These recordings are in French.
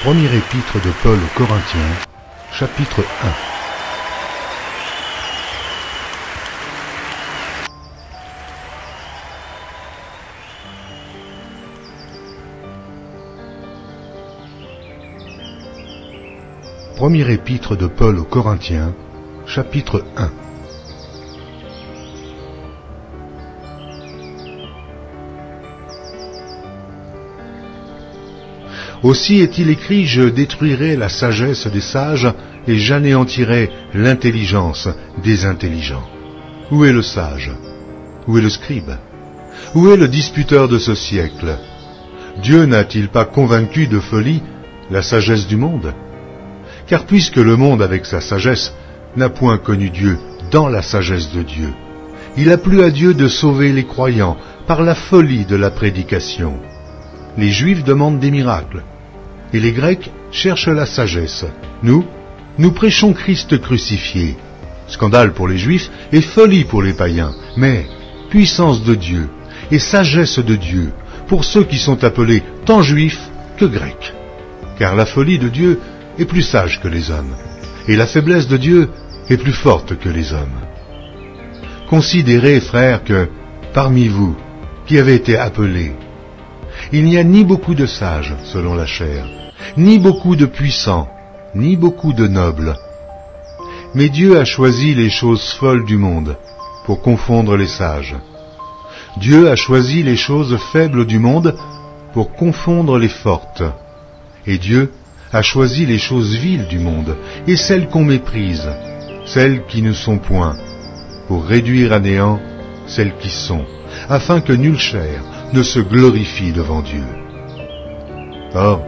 Premier épître de Paul aux Corinthiens, chapitre 1. Premier épître de Paul aux Corinthiens, chapitre 1. Aussi est-il écrit, je détruirai la sagesse des sages et j'anéantirai l'intelligence des intelligents. Où est le sage? Où est le scribe? Où est le disputeur de ce siècle? Dieu n'a-t-il pas convaincu de folie la sagesse du monde? Car puisque le monde avec sa sagesse n'a point connu Dieu dans la sagesse de Dieu, il a plu à Dieu de sauver les croyants par la folie de la prédication. Les Juifs demandent des miracles, et les Grecs cherchent la sagesse. Nous prêchons Christ crucifié. Scandale pour les Juifs et folie pour les païens, mais puissance de Dieu et sagesse de Dieu pour ceux qui sont appelés tant Juifs que Grecs. Car la folie de Dieu est plus sage que les hommes, et la faiblesse de Dieu est plus forte que les hommes. Considérez, frères, que parmi vous, qui avez été appelés, il n'y a ni beaucoup de sages, selon la chair, ni beaucoup de puissants, ni beaucoup de nobles. Mais Dieu a choisi les choses folles du monde pour confondre les sages. Dieu a choisi les choses faibles du monde pour confondre les fortes. Et Dieu a choisi les choses viles du monde et celles qu'on méprise, celles qui ne sont point, pour réduire à néant celles qui sont, afin que nulle chair ne se glorifie devant Dieu. Or,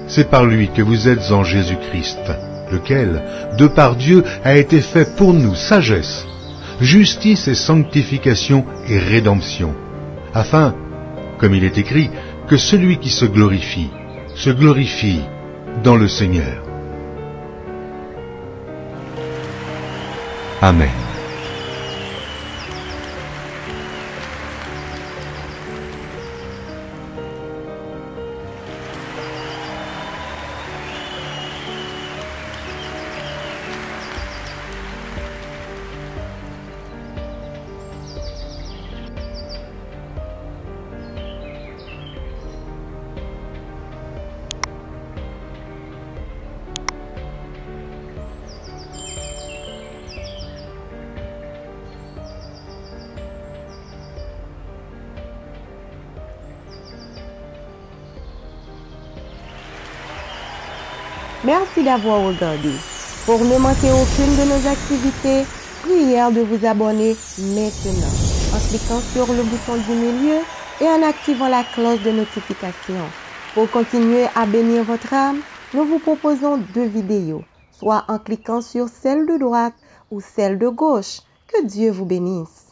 c'est par lui que vous êtes en Jésus-Christ, lequel, de par Dieu, a été fait pour nous sagesse, justice et sanctification et rédemption, afin, comme il est écrit, que celui qui se glorifie dans le Seigneur. Amen. Merci d'avoir regardé. Pour ne manquer aucune de nos activités, prière de vous abonner maintenant en cliquant sur le bouton du milieu et en activant la cloche de notification. Pour continuer à bénir votre âme, nous vous proposons 2 vidéos, soit en cliquant sur celle de droite ou celle de gauche. Que Dieu vous bénisse.